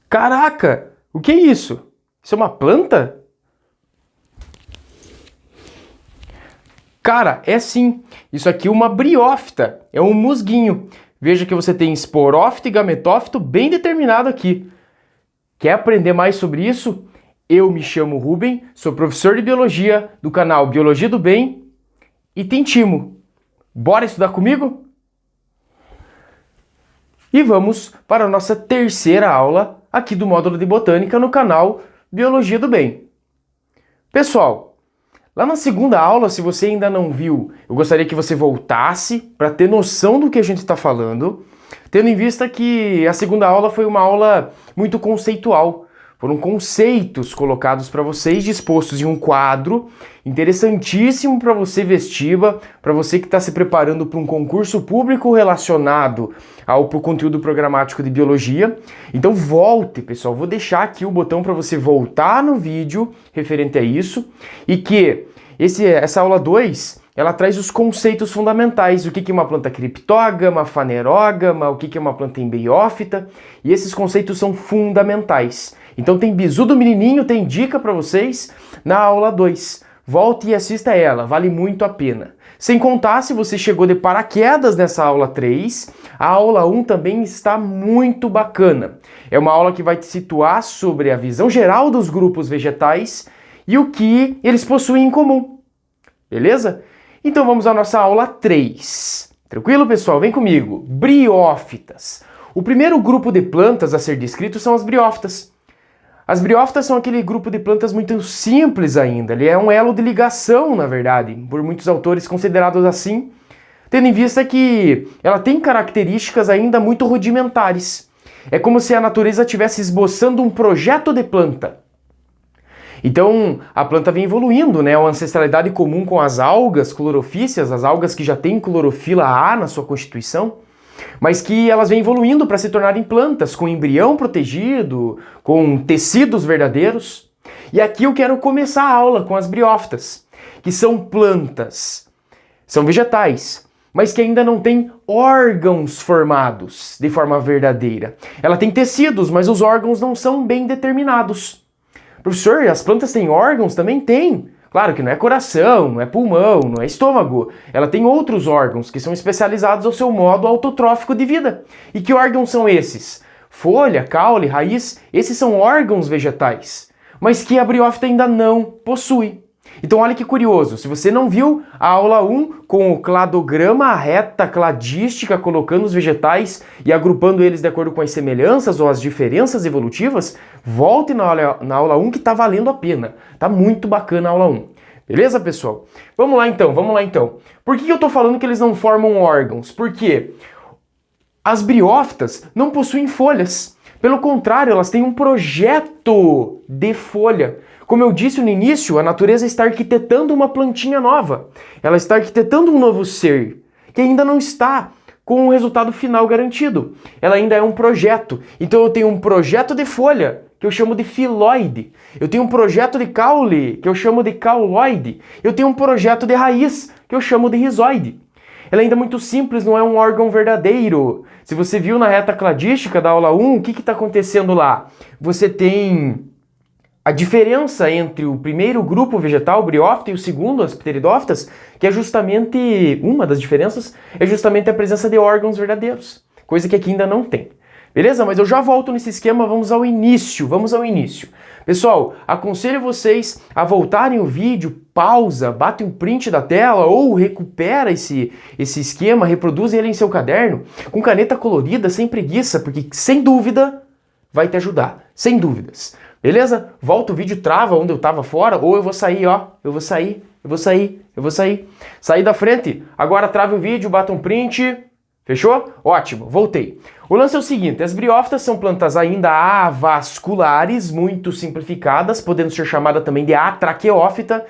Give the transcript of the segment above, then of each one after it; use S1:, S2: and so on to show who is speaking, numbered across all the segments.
S1: Caraca, o que é isso? Isso é uma planta? Cara, é sim. Isso aqui é uma briófita, é um musguinho. Veja que você tem esporófito e gametófito bem determinado aqui. Quer aprender mais sobre isso? Eu me chamo Ruben, sou professor de biologia do canal Biologia do Bem e te intimo. Bora estudar comigo? E vamos para a nossa terceira aula aqui do módulo de botânica no canal Biologia do Bem. Pessoal, lá na segunda aula, se você ainda não viu, eu gostaria que você voltasse para ter noção do que a gente está falando, tendo em vista que a segunda aula foi uma aula muito conceitual. Foram conceitos colocados para vocês, dispostos em um quadro interessantíssimo para você, vestiba, para você que está se preparando para um concurso público relacionado ao conteúdo programático de biologia. Então volte, pessoal, vou deixar aqui o botão para você voltar no vídeo referente a isso, e que essa aula 2, ela traz os conceitos fundamentais, o que é uma planta criptógama, fanerógama, o que é uma planta embriófita, e esses conceitos são fundamentais. Então tem bizu do menininho, tem dica para vocês na aula 2. Volte e assista ela, vale muito a pena. Sem contar, se você chegou de paraquedas nessa aula 3, a aula 1 também está muito bacana. É uma aula que vai te situar sobre a visão geral dos grupos vegetais e o que eles possuem em comum. Beleza? Então vamos à nossa aula 3. Tranquilo, pessoal? Vem comigo. Briófitas. O primeiro grupo de plantas a ser descrito são as briófitas. As briófitas são aquele grupo de plantas muito simples ainda. Ele é um elo de ligação, na verdade, por muitos autores considerados assim, tendo em vista que ela tem características ainda muito rudimentares. É como se a natureza estivesse esboçando um projeto de planta. Então, a planta vem evoluindo, né? Uma ancestralidade comum com as algas clorofíceas, as algas que já têm clorofila A na sua constituição, mas que elas vêm evoluindo para se tornarem plantas, com embrião protegido, com tecidos verdadeiros. E aqui eu quero começar a aula com as briófitas, que são plantas, são vegetais, mas que ainda não têm órgãos formados de forma verdadeira. Ela tem tecidos, mas os órgãos não são bem determinados. Professor, as plantas têm órgãos? Também tem. Claro que não é coração, não é pulmão, não é estômago. Ela tem outros órgãos que são especializados ao seu modo autotrófico de vida. E que órgãos são esses? Folha, caule, raiz, esses são órgãos vegetais, mas que a briófita ainda não possui. Então olha que curioso, se você não viu a aula 1 com o cladograma, a reta cladística, colocando os vegetais e agrupando eles de acordo com as semelhanças ou as diferenças evolutivas, volte na aula 1 que tá valendo a pena. Tá muito bacana a aula 1. Beleza, pessoal? Vamos lá então. Por que eu tô falando que eles não formam órgãos? Porque as briófitas não possuem folhas. Pelo contrário, elas têm um projeto de folha. Como eu disse no início, a natureza está arquitetando uma plantinha nova. Ela está arquitetando um novo ser, que ainda não está com o resultado final garantido. Ela ainda é um projeto. Então eu tenho um projeto de folha, que eu chamo de filoide. Eu tenho um projeto de caule, que eu chamo de cauloide. Eu tenho um projeto de raiz, que eu chamo de rizoide. Ela ainda é muito simples, não é um órgão verdadeiro. Se você viu na reta cladística da aula 1, o que está acontecendo lá? Você tem a diferença entre o primeiro grupo vegetal, briófita, e o segundo, as pteridófitas, que é justamente, uma das diferenças, é justamente a presença de órgãos verdadeiros, coisa que aqui ainda não tem. Beleza? Mas eu já volto nesse esquema, vamos ao início. Pessoal, aconselho vocês a voltarem o vídeo, pausa, bate um print da tela ou recupera esse esquema, reproduz ele em seu caderno, com caneta colorida, sem preguiça, porque sem dúvida vai te ajudar, sem dúvidas. Beleza? Volta o vídeo, trava onde eu tava fora, ou eu vou sair, ó. Eu vou sair. Sair da frente. Agora trave o vídeo, bata um print. Fechou? Ótimo, voltei. O lance é o seguinte, as briófitas são plantas ainda avasculares, muito simplificadas, podendo ser chamada também de atraqueófita.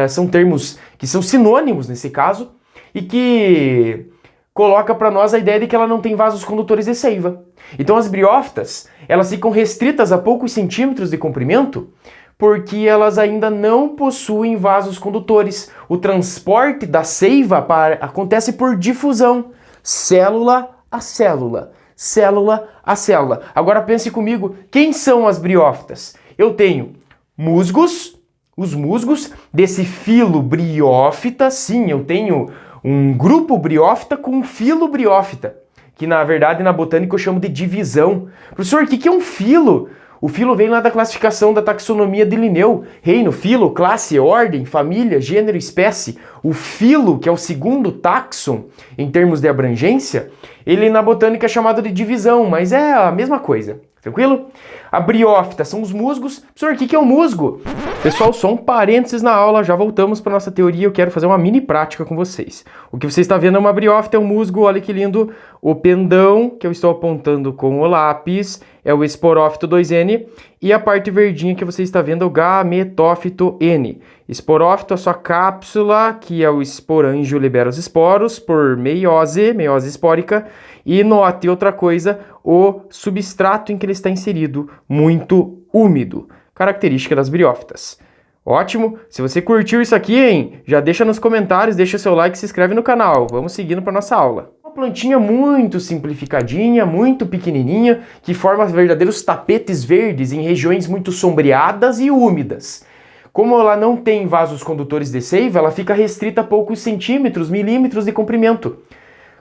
S1: São termos que são sinônimos nesse caso, e que coloca para nós a ideia de que ela não tem vasos condutores de seiva. Então as briófitas, elas ficam restritas a poucos centímetros de comprimento porque elas ainda não possuem vasos condutores. O transporte da seiva acontece por difusão, célula a célula, célula a célula. Agora pense comigo, quem são as briófitas? Eu tenho musgos, os musgos desse filo briófita, sim, eu tenho um grupo briófita com um filo briófita, que na verdade na botânica eu chamo de divisão. Professor, o que é um filo? O filo vem lá da classificação da taxonomia de Linneu. Reino, filo, classe, ordem, família, gênero, espécie. O filo, que é o segundo taxon em termos de abrangência, ele na botânica é chamado de divisão, mas é a mesma coisa. Tranquilo? A briófita são os musgos. Professor, o que é um musgo? Pessoal, só um parênteses na aula, já voltamos para nossa teoria, eu quero fazer uma mini prática com vocês. O que você está vendo é uma briófita, é um musgo, olha que lindo. O pendão, que eu estou apontando com o lápis, é o esporófito 2N. E a parte verdinha que você está vendo é o gametófito N. Esporófito, a sua cápsula, que é o esporângio, libera os esporos por meiose espórica. E note outra coisa, o substrato em que ele está inserido, muito úmido. Característica das briófitas. Ótimo! Se você curtiu isso aqui, hein? Já deixa nos comentários, deixa seu like e se inscreve no canal. Vamos seguindo para nossa aula. Uma plantinha muito simplificadinha, muito pequenininha, que forma verdadeiros tapetes verdes em regiões muito sombreadas e úmidas. Como ela não tem vasos condutores de seiva, ela fica restrita a poucos centímetros, milímetros de comprimento.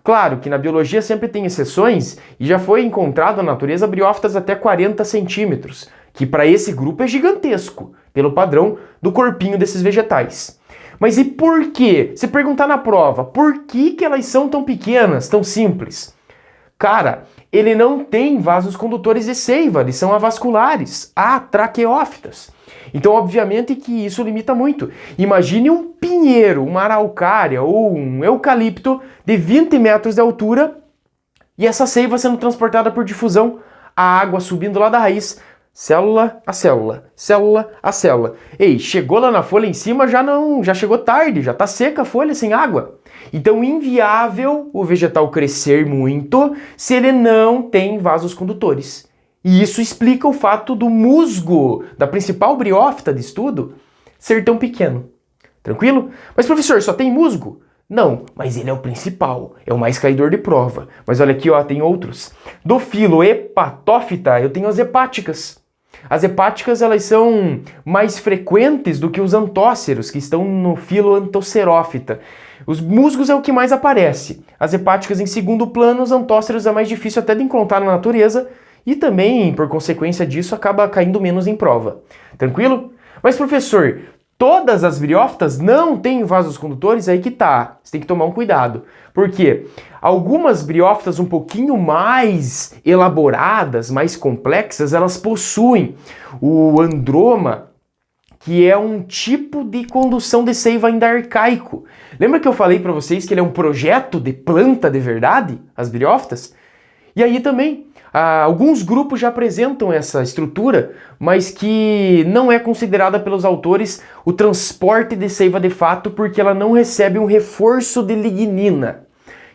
S1: Claro que na biologia sempre tem exceções e já foi encontrado na natureza briófitas até 40 centímetros, que para esse grupo é gigantesco, pelo padrão do corpinho desses vegetais. Mas e por quê? Se perguntar na prova, por que elas são tão pequenas, tão simples? Cara, ele não tem vasos condutores de seiva, eles são avasculares, atraqueófitas. Então, obviamente que isso limita muito. Imagine um pinheiro, uma araucária ou um eucalipto de 20 metros de altura e essa seiva sendo transportada por difusão, a água subindo lá da raiz, célula a célula, célula a célula. Ei, chegou lá na folha em cima, já chegou tarde, já está seca a folha sem água. Então, inviável o vegetal crescer muito se ele não tem vasos condutores. E isso explica o fato do musgo, da principal briófita de estudo, ser tão pequeno. Tranquilo? Mas professor, só tem musgo? Não, mas ele é o principal, é o mais caidor de prova. Mas olha aqui, ó, tem outros. Do filo hepatófita, eu tenho as hepáticas. As hepáticas, elas são mais frequentes do que os antóceros, que estão no filo antocerófita. Os musgos é o que mais aparece. As hepáticas em segundo plano, os antóceros é mais difícil até de encontrar na natureza, e também, por consequência disso, acaba caindo menos em prova. Tranquilo? Mas, professor, todas as briófitas não têm vasos condutores? Aí que tá. Você tem que tomar um cuidado. Por quê? Algumas briófitas um pouquinho mais elaboradas, mais complexas, elas possuem o androma, que é um tipo de condução de seiva ainda arcaico. Lembra que eu falei para vocês que ele é um projeto de planta de verdade, as briófitas? E aí também, alguns grupos já apresentam essa estrutura, mas que não é considerada pelos autores o transporte de seiva de fato, porque ela não recebe um reforço de lignina,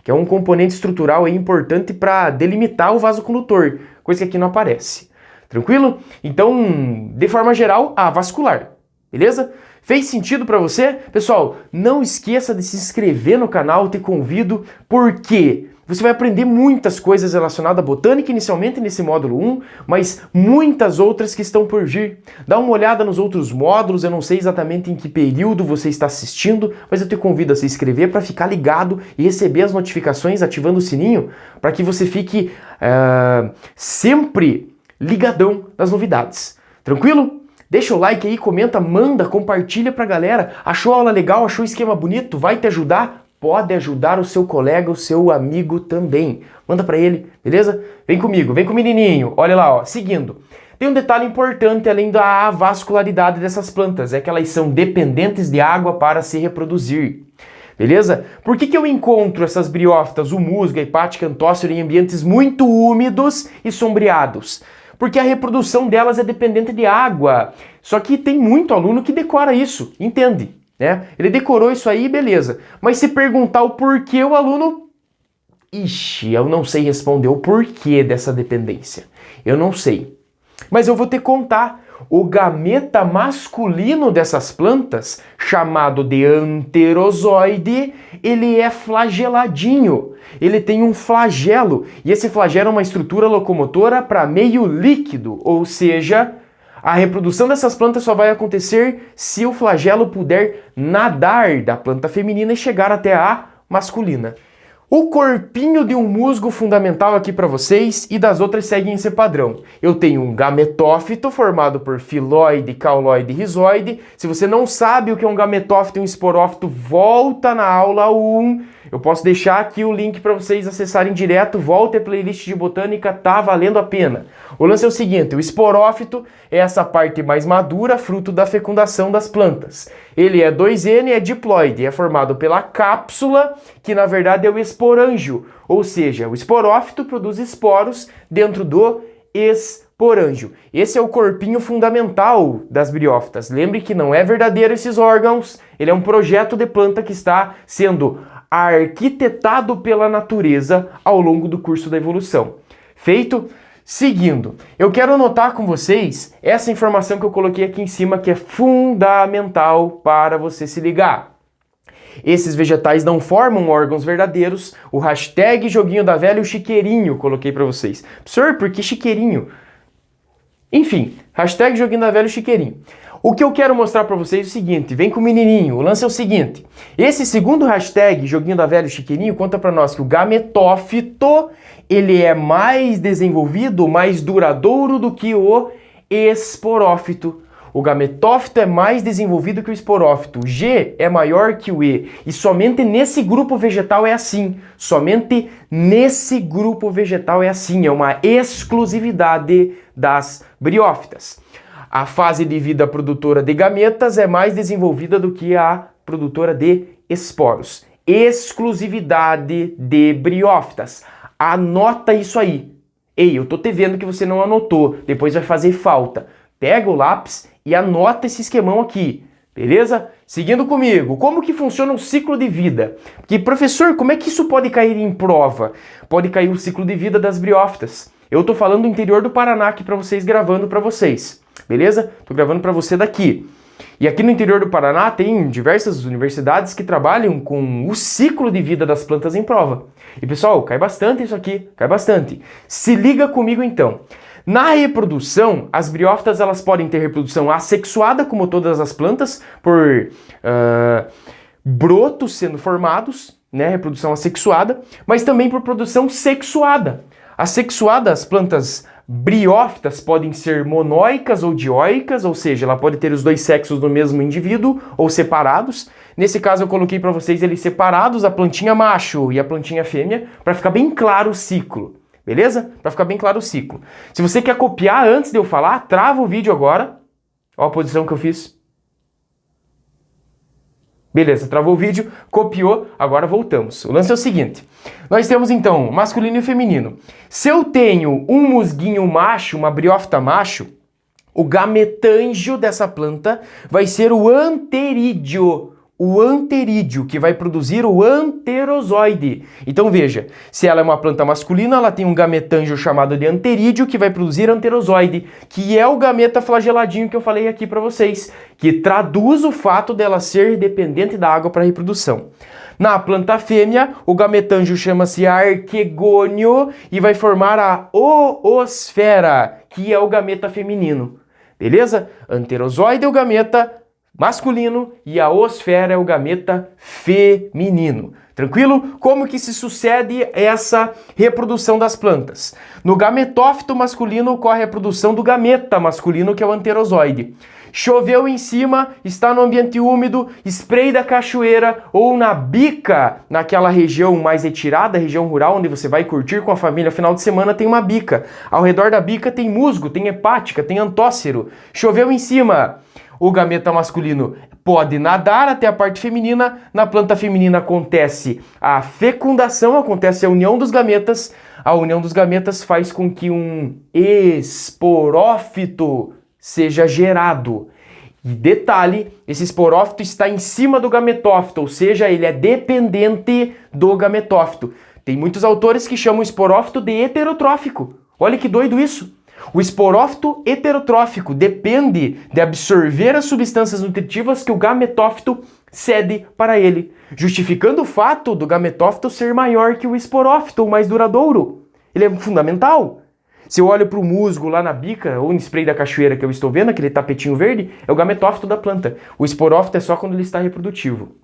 S1: que é um componente estrutural aí importante para delimitar o vaso condutor, coisa que aqui não aparece. Tranquilo? Então, de forma geral, avascular. Beleza? Fez sentido para você? Pessoal, não esqueça de se inscrever no canal, te convido, porque você vai aprender muitas coisas relacionadas à botânica inicialmente nesse módulo 1, mas muitas outras que estão por vir. Dá uma olhada nos outros módulos, eu não sei exatamente em que período você está assistindo, mas eu te convido a se inscrever para ficar ligado e receber as notificações ativando o sininho, para que você fique sempre ligadão nas novidades. Tranquilo? Deixa o like aí, comenta, manda, compartilha pra galera. Achou a aula legal? Achou o esquema bonito? Vai te ajudar? Pode ajudar o seu colega, o seu amigo também. Manda pra ele, beleza? Vem comigo, vem com o menininho. Olha lá, ó, seguindo. Tem um detalhe importante além da avascularidade dessas plantas, é que elas são dependentes de água para se reproduzir. Beleza? Por que eu encontro essas briófitas, o musgo, a hepática, antócero, em ambientes muito úmidos e sombreados? Porque a reprodução delas é dependente de água. Só que tem muito aluno que decora isso, entende? Né? Ele decorou isso aí, beleza. Mas se perguntar o porquê, o aluno... Ixi, eu não sei responder o porquê dessa dependência. Eu não sei. Mas eu vou te contar O gameta masculino dessas plantas, chamado de anterozoide, ele é flageladinho. Ele tem um flagelo, e esse flagelo é uma estrutura locomotora para meio líquido, ou seja, a reprodução dessas plantas só vai acontecer se o flagelo puder nadar da planta feminina e chegar até a masculina. O corpinho de um musgo fundamental aqui para vocês e das outras seguem esse padrão. Eu tenho um gametófito formado por filóide, cauloide e rizoide. Se você não sabe o que é um gametófito e um esporófito, volta na aula 1. Eu posso deixar aqui o link para vocês acessarem direto. Volta a playlist de botânica, tá valendo a pena. O lance é o seguinte, o esporófito é essa parte mais madura, fruto da fecundação das plantas. Ele é 2N, é diploide, é formado pela cápsula, que na verdade é o esporângio, ou seja, o esporófito produz esporos dentro do esporângio. Esse é o corpinho fundamental das briófitas. Lembre que não é verdadeiro esses órgãos, ele é um projeto de planta que está sendo arquitetado pela natureza ao longo do curso da evolução. Feito? Seguindo, eu quero anotar com vocês essa informação que eu coloquei aqui em cima, que é fundamental para você se ligar. Esses vegetais não formam órgãos verdadeiros. O hashtag joguinho da velha e o chiqueirinho coloquei para vocês. Professor, por que chiqueirinho? Enfim, hashtag joguinho da velha e chiqueirinho. O que eu quero mostrar para vocês é o seguinte, vem com o menininho, o lance é o seguinte. Esse segundo hashtag, joguinho da velha e chiqueirinho, conta para nós que o gametófito, ele é mais desenvolvido, mais duradouro do que o esporófito. O gametófito é mais desenvolvido que o esporófito. O G é maior que o E. E somente nesse grupo vegetal é assim. Somente nesse grupo vegetal é assim. É uma exclusividade das briófitas. A fase de vida produtora de gametas é mais desenvolvida do que a produtora de esporos. Exclusividade de briófitas. Anota isso aí. Ei, eu tô te vendo que você não anotou. Depois vai fazer falta. Pega o lápis e anota esse esquemão aqui. Beleza? Seguindo comigo, como que funciona o ciclo de vida? Porque, professor, como é que isso pode cair em prova? Pode cair o ciclo de vida das briófitas. Eu tô falando do interior do Paraná aqui para vocês, gravando para vocês. Beleza? Tô gravando para você daqui. E aqui no interior do Paraná tem diversas universidades que trabalham com o ciclo de vida das plantas em prova. E pessoal, cai bastante isso aqui, cai bastante. Se liga comigo então. Na reprodução, as briófitas elas podem ter reprodução assexuada, como todas as plantas, por brotos sendo formados, né, reprodução assexuada, mas também por produção sexuada. Assexuada, as plantas briófitas podem ser monóicas ou dioicas, ou seja, ela pode ter os dois sexos do mesmo indivíduo ou separados. Nesse caso eu coloquei para vocês eles separados, a plantinha macho e a plantinha fêmea, para ficar bem claro o ciclo. Beleza? Para ficar bem claro o ciclo. Se você quer copiar antes de eu falar, trava o vídeo agora. Olha a posição que eu fiz. Beleza, travou o vídeo, copiou, agora voltamos. O lance é o seguinte. Nós temos então masculino e feminino. Se eu tenho um musguinho macho, uma briófita macho, o gametângio dessa planta vai ser o anterídeo. O anterídeo, que vai produzir o anterozoide. Então veja, se ela é uma planta masculina, ela tem um gametângio chamado de anterídeo, que vai produzir anterozoide, que é o gameta flageladinho que eu falei aqui para vocês, que traduz o fato dela ser dependente da água para reprodução. Na planta fêmea, o gametângio chama-se arquegônio e vai formar a oosfera, que é o gameta feminino. Beleza? Anterozoide é o gameta masculino e a oosfera é o gameta feminino. Tranquilo? Como que se sucede essa reprodução das plantas? No gametófito masculino ocorre a produção do gameta masculino, que é o anterozoide. Choveu em cima, está no ambiente úmido, spray da cachoeira ou na bica, naquela região mais retirada, região rural, onde você vai curtir com a família final de semana, tem uma bica. Ao redor da bica tem musgo, tem hepática, tem antócero. Choveu em cima. O gameta masculino pode nadar até a parte feminina. Na planta feminina acontece a fecundação, acontece a união dos gametas. A união dos gametas faz com que um esporófito seja gerado. E detalhe, esse esporófito está em cima do gametófito, ou seja, ele é dependente do gametófito. Tem muitos autores que chamam o esporófito de heterotrófico. Olha que doido isso. O esporófito heterotrófico depende de absorver as substâncias nutritivas que o gametófito cede para ele, justificando o fato do gametófito ser maior que o esporófito, o mais duradouro. Ele é fundamental. Se eu olho para o musgo lá na bica ou no spray da cachoeira que eu estou vendo, aquele tapetinho verde, é o gametófito da planta. O esporófito é só quando ele está reprodutivo.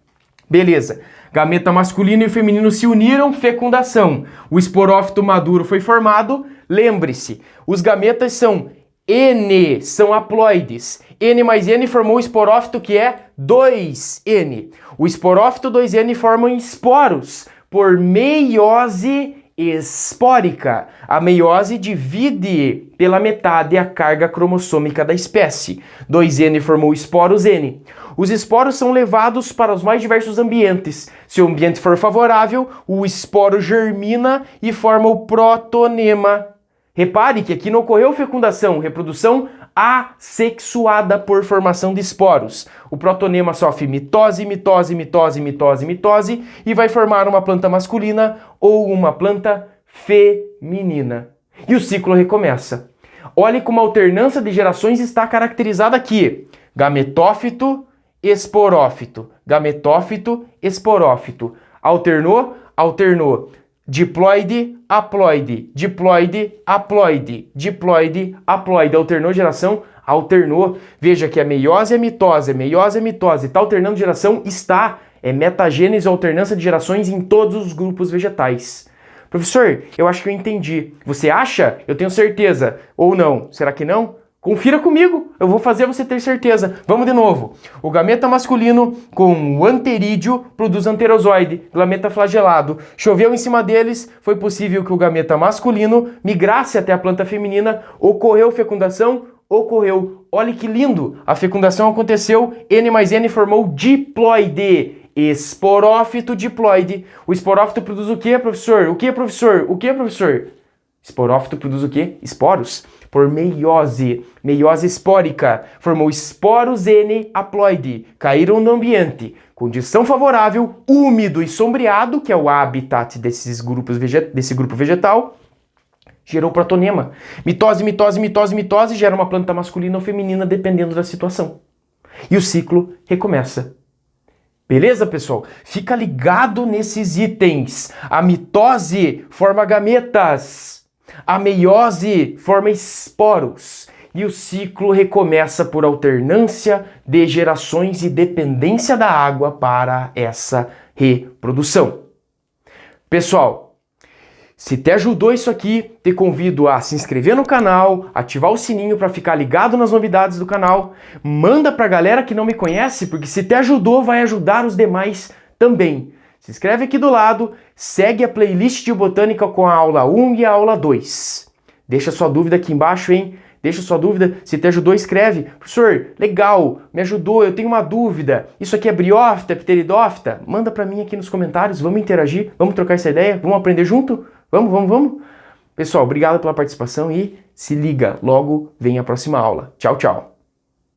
S1: Beleza. Gameta masculino e feminino se uniram, fecundação. O esporófito maduro foi formado. Lembre-se, os gametas são N, são haploides. N mais N formou o esporófito que é 2N. O esporófito 2N formam esporos por meiose espórica. A meiose divide pela metade a carga cromossômica da espécie. 2N formou esporos N. Os esporos são levados para os mais diversos ambientes. Se o ambiente for favorável, o esporo germina e forma o protonema. Repare que aqui não ocorreu fecundação, reprodução assexuada por formação de esporos. O protonema sofre mitose, mitose, mitose, mitose, mitose e vai formar uma planta masculina ou uma planta feminina. E o ciclo recomeça. Olhe como a alternância de gerações está caracterizada aqui. Gametófito, esporófito. Gametófito, esporófito. Alternou, alternou. Diploide, haploide, diploide, haploide, diploide, haploide. Alternou geração? Alternou. Veja que a meiose é mitose, meiose é mitose. Está alternando geração? Está. É metagênese ou alternância de gerações em todos os grupos vegetais. Professor, eu acho que eu entendi. Você acha? Eu tenho certeza. Ou não? Será que não? Confira comigo, eu vou fazer você ter certeza. Vamos de novo. O gameta masculino com o anterídeo produz anterozoide, gameta flagelado. Choveu em cima deles, foi possível que o gameta masculino migrasse até a planta feminina. Ocorreu fecundação? Ocorreu. Olha que lindo, a fecundação aconteceu, N mais N formou diploide. Esporófito diploide. O esporófito produz o que, professor? O que, professor? O que, professor? Esporófito produz o quê? Esporos. Por meiose, meiose espórica, formou esporos N haploide, caíram no ambiente, condição favorável, úmido e sombreado, que é o habitat desse grupo vegetal, gerou protonema. Mitose, mitose, mitose, mitose, gera uma planta masculina ou feminina, dependendo da situação. E o ciclo recomeça. Beleza, pessoal? Fica ligado nesses itens. A mitose forma gametas. A meiose forma esporos e o ciclo recomeça por alternância de gerações e dependência da água para essa reprodução. Pessoal, se te ajudou isso aqui, te convido a se inscrever no canal, ativar o sininho para ficar ligado nas novidades do canal, manda para a galera que não me conhece, porque se te ajudou, vai ajudar os demais também. Se inscreve aqui do lado, segue a playlist de botânica com a aula 1 e a aula 2. Deixa sua dúvida aqui embaixo, hein? Deixa sua dúvida, se te ajudou, escreve. Professor, legal, me ajudou, eu tenho uma dúvida. Isso aqui é briófita, é pteridófita? Manda pra mim aqui nos comentários, vamos interagir, vamos trocar essa ideia, vamos aprender junto? Vamos? Pessoal, obrigado pela participação e se liga, logo vem a próxima aula. Tchau, tchau.